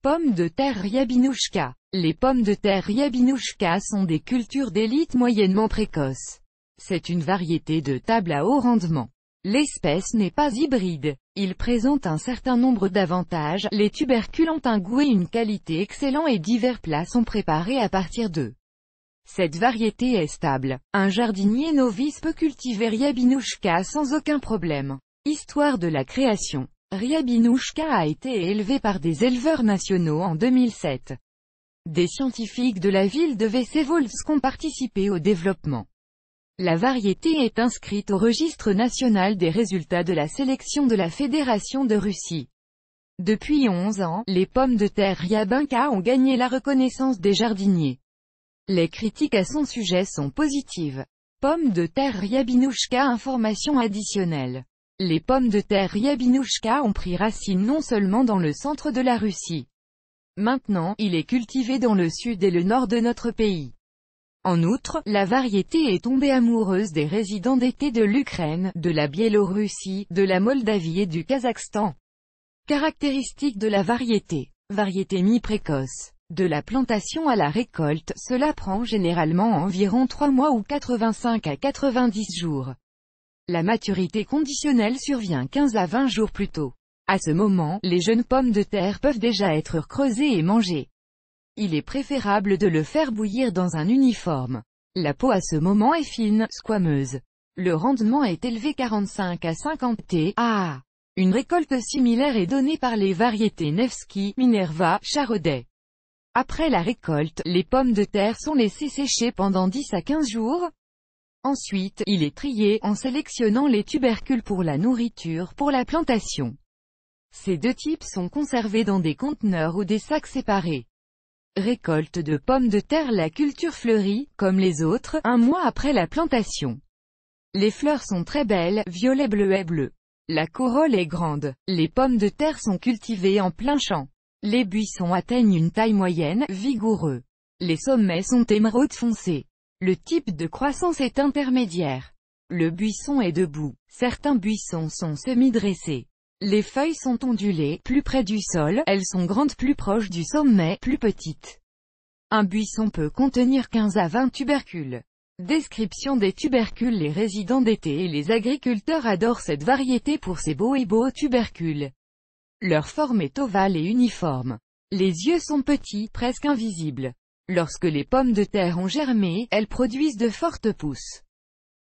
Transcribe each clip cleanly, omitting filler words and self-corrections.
Pommes de terre Ryabinushka. Les pommes de terre Ryabinushka sont des cultures d'élite moyennement précoces. C'est une variété de table à haut rendement. L'espèce n'est pas hybride. Il présente un certain nombre d'avantages. Les tubercules ont un goût et une qualité excellents et divers plats sont préparés à partir d'eux. Cette variété est stable. Un jardinier novice peut cultiver Ryabinushka sans aucun problème. Histoire de la création. Ryabinushka a été élevé par des éleveurs nationaux en 2007. Des scientifiques de la ville de Vsevolsk ont participé au développement. La variété est inscrite au registre national des résultats de la sélection de la Fédération de Russie. Depuis 11 ans, les pommes de terre Ryabinka ont gagné la reconnaissance des jardiniers. Les critiques à son sujet sont positives. Pommes de terre Ryabinushka. Information additionnelle. Les pommes de terre Ryabinushka ont pris racine non seulement dans le centre de la Russie. Maintenant, il est cultivé dans le sud et le nord de notre pays. En outre, la variété est tombée amoureuse des résidents d'été de l'Ukraine, de la Biélorussie, de la Moldavie et du Kazakhstan. Caractéristiques de la variété. Variété mi-précoce. De la plantation à la récolte, cela prend généralement environ 3 mois ou 85 à 90 jours. La maturité conditionnelle survient 15 à 20 jours plus tôt. À ce moment, les jeunes pommes de terre peuvent déjà être creusées et mangées. Il est préférable de le faire bouillir dans un uniforme. La peau à ce moment est fine, squameuse. Le rendement est élevé 45 à 50 t/a. Une récolte similaire est donnée par les variétés Nevsky, Minerva, Charodet. Après la récolte, les pommes de terre sont laissées sécher pendant 10 à 15 jours. Ensuite, il est trié en sélectionnant les tubercules pour la nourriture pour la plantation. Ces deux types sont conservés dans des conteneurs ou des sacs séparés. Récolte de pommes de terre. La culture fleurit, comme les autres, un mois après la plantation. Les fleurs sont très belles, violet bleuet bleu. La corolle est grande. Les pommes de terre sont cultivées en plein champ. Les buissons atteignent une taille moyenne, vigoureux. Les sommets sont émeraude foncé. Le type de croissance est intermédiaire. Le buisson est debout. Certains buissons sont semi-dressés. Les feuilles sont ondulées, plus près du sol, elles sont grandes plus proches du sommet, plus petites. Un buisson peut contenir 15 à 20 tubercules. Description des tubercules. Les résidents d'été et les agriculteurs adorent cette variété pour ses beaux tubercules. Leur forme est ovale et uniforme. Les yeux sont petits, presque invisibles. Lorsque les pommes de terre ont germé, elles produisent de fortes pousses.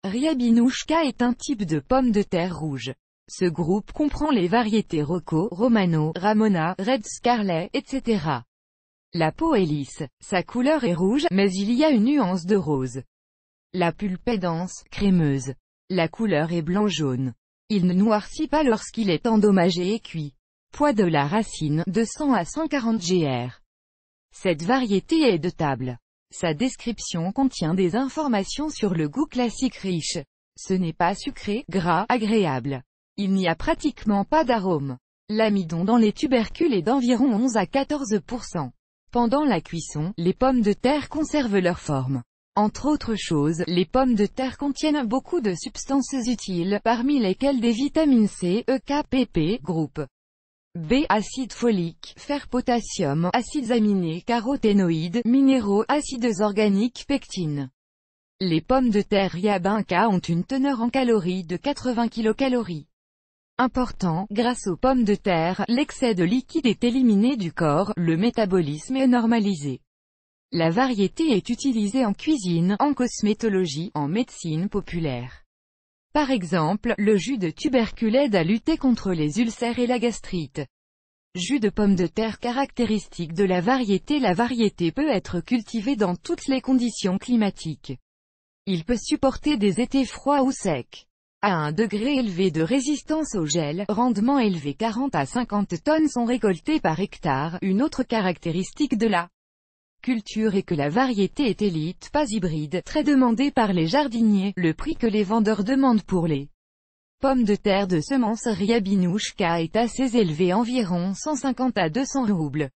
Ryabinushka est un type de pomme de terre rouge. Ce groupe comprend les variétés Rocco, Romano, Ramona, Red Scarlet, etc. La peau est lisse. Sa couleur est rouge, mais il y a une nuance de rose. La pulpe est dense, crémeuse. La couleur est blanc-jaune. Il ne noircit pas lorsqu'il est endommagé et cuit. Poids de la racine, 200 à 140 gr. Cette variété est de table. Sa description contient des informations sur le goût classique riche. Ce n'est pas sucré, gras, agréable. Il n'y a pratiquement pas d'arôme. L'amidon dans les tubercules est d'environ 11 à 14%. Pendant la cuisson, les pommes de terre conservent leur forme. Entre autres choses, les pommes de terre contiennent beaucoup de substances utiles, parmi lesquelles des vitamines C, E, K, pp, groupe B, acide folique, fer, potassium, acides aminés, caroténoïdes, minéraux, acides organiques, pectine. Les pommes de terre Ryabinka ont une teneur en calories de 80 kcal. Important, grâce aux pommes de terre, l'excès de liquide est éliminé du corps, le métabolisme est normalisé. La variété est utilisée en cuisine, en cosmétologie, en médecine populaire. Par exemple, le jus de tubercule aide à lutter contre les ulcères et la gastrite. Jus de pomme de terre. Caractéristique de la variété. La variété peut être cultivée dans toutes les conditions climatiques. Il peut supporter des étés froids ou secs. À un degré élevé de résistance au gel, rendement élevé. 40 à 50 tonnes sont récoltées par hectare. Une autre caractéristique de la culture est que la variété est élite, pas hybride, très demandée par les jardiniers. Le prix que les vendeurs demandent pour les pommes de terre de semence Ryabinushka est assez élevé, environ 150 à 200 roubles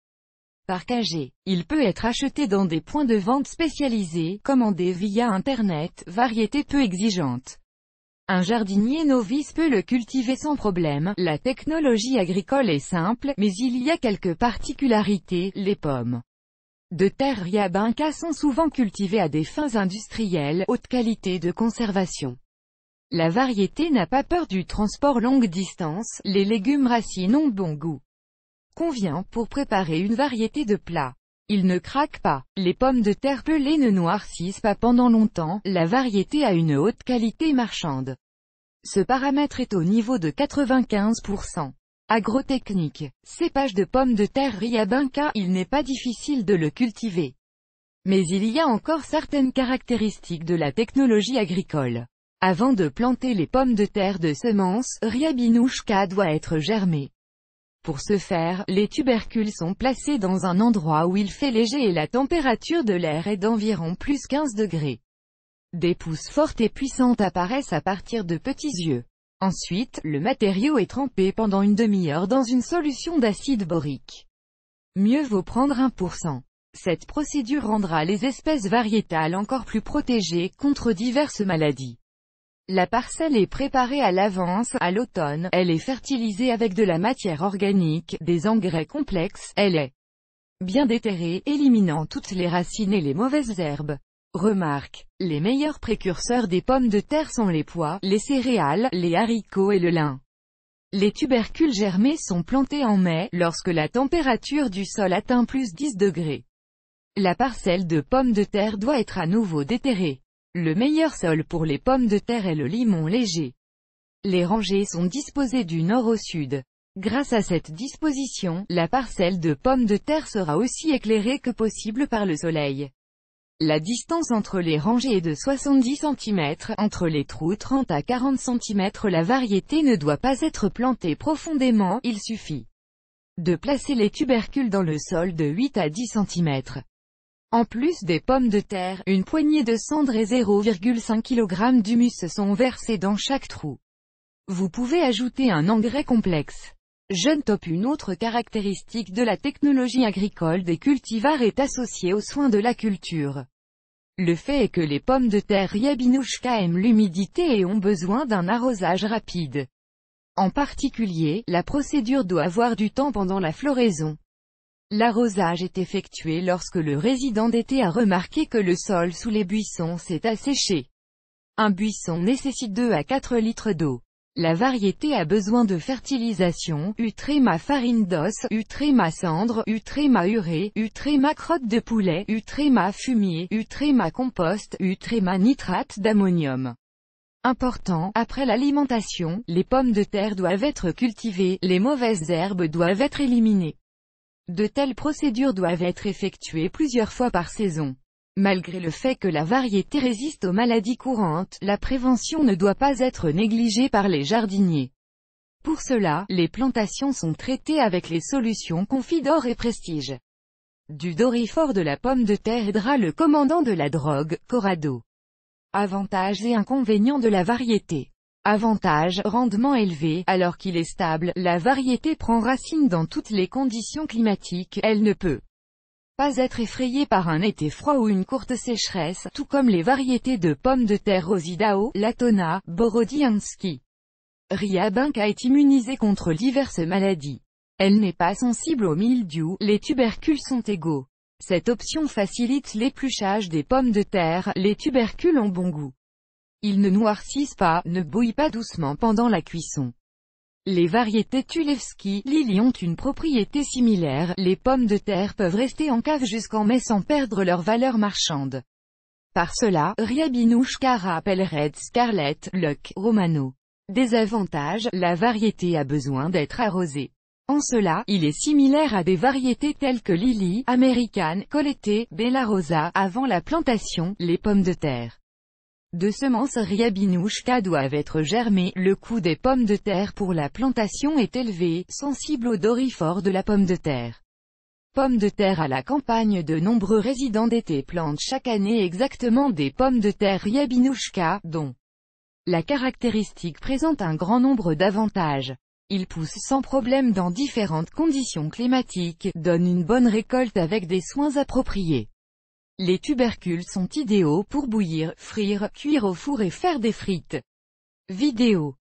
par kg. Il peut être acheté dans des points de vente spécialisés, commandé via Internet, variété peu exigeante. Un jardinier novice peut le cultiver sans problème, la technologie agricole est simple, mais il y a quelques particularités. Les pommes de terre Ryabinka sont souvent cultivées à des fins industrielles, haute qualité de conservation. La variété n'a pas peur du transport longue distance, les légumes racines ont bon goût. Convient pour préparer une variété de plats. Ils ne craquent pas. Les pommes de terre pelées ne noircissent pas pendant longtemps, la variété a une haute qualité marchande. Ce paramètre est au niveau de 95%. Agrotechnique. Cépage de pommes de terre Ryabinka, il n'est pas difficile de le cultiver. Mais il y a encore certaines caractéristiques de la technologie agricole. Avant de planter les pommes de terre de semences, Ryabinouchka doit être germée. Pour ce faire, les tubercules sont placés dans un endroit où il fait léger et la température de l'air est d'environ plus 15 degrés. Des pousses fortes et puissantes apparaissent à partir de petits yeux. Ensuite, le matériau est trempé pendant une demi-heure dans une solution d'acide borique. Mieux vaut prendre 1%. Cette procédure rendra les espèces variétales encore plus protégées contre diverses maladies. La parcelle est préparée à l'avance, à l'automne, elle est fertilisée avec de la matière organique, des engrais complexes, elle est bien déterrée, éliminant toutes les racines et les mauvaises herbes. Remarque, les meilleurs précurseurs des pommes de terre sont les pois, les céréales, les haricots et le lin. Les tubercules germés sont plantés en mai, lorsque la température du sol atteint plus 10 degrés. La parcelle de pommes de terre doit être à nouveau déterrée. Le meilleur sol pour les pommes de terre est le limon léger. Les rangées sont disposées du nord au sud. Grâce à cette disposition, la parcelle de pommes de terre sera aussi éclairée que possible par le soleil. La distance entre les rangées est de 70 cm, entre les trous 30 à 40 cm. La variété ne doit pas être plantée profondément, il suffit de placer les tubercules dans le sol de 8 à 10 cm. En plus des pommes de terre, une poignée de cendres et 0,5 kg d'humus sont versés dans chaque trou. Vous pouvez ajouter un engrais complexe. Jeune top. Une autre caractéristique de la technologie agricole des cultivars est associée aux soins de la culture. Le fait est que les pommes de terre Ryabinouchka aiment l'humidité et ont besoin d'un arrosage rapide. En particulier, la procédure doit avoir du temps pendant la floraison. L'arrosage est effectué lorsque le résident d'été a remarqué que le sol sous les buissons s'est asséché. Un buisson nécessite 2 à 4 litres d'eau. La variété a besoin de fertilisation, Utréma farine d'os, Utréma cendre, Utréma urée, Utréma crotte de poulet, Utréma fumier, Utréma compost, Utréma nitrate d'ammonium. Important, après l'alimentation, les pommes de terre doivent être cultivées, les mauvaises herbes doivent être éliminées. De telles procédures doivent être effectuées plusieurs fois par saison. Malgré le fait que la variété résiste aux maladies courantes, la prévention ne doit pas être négligée par les jardiniers. Pour cela, les plantations sont traitées avec les solutions Confidor et Prestige. Du Dorifort de la pomme de terre aidera le commandant de la drogue, Corrado. Avantages et inconvénients de la variété. Avantage, rendement élevé, alors qu'il est stable, la variété prend racine dans toutes les conditions climatiques, elle ne peut pas être effrayée par un été froid ou une courte sécheresse, tout comme les variétés de pommes de terre Rosidao, Latona, Borodiansky. Ryabinka est immunisée contre diverses maladies. Elle n'est pas sensible au mildiou, les tubercules sont égaux. Cette option facilite l'épluchage des pommes de terre, les tubercules ont bon goût. Ils ne noircissent pas, ne bouillent pas doucement pendant la cuisson. Les variétés Tulevski, Lily ont une propriété similaire, les pommes de terre peuvent rester en cave jusqu'en mai sans perdre leur valeur marchande. Par cela, Ryabinouchka rappelle Red Scarlet, Luck, Romano. Désavantage, la variété a besoin d'être arrosée. En cela, il est similaire à des variétés telles que Lily, American, Colette, Bella Rosa. Avant la plantation, les pommes de terre de semences Ryabinouchka doivent être germées. Le coût des pommes de terre pour la plantation est élevé, sensible au dorifort de la pomme de terre. Pommes de terre à la campagne. De nombreux résidents d'été plantent chaque année exactement des pommes de terre Ryabinouchka, dont la caractéristique présente un grand nombre d'avantages. Ils poussent sans problème dans différentes conditions climatiques, donnent une bonne récolte avec des soins appropriés. Les tubercules sont idéaux pour bouillir, frire, cuire au four et faire des frites. Vidéo.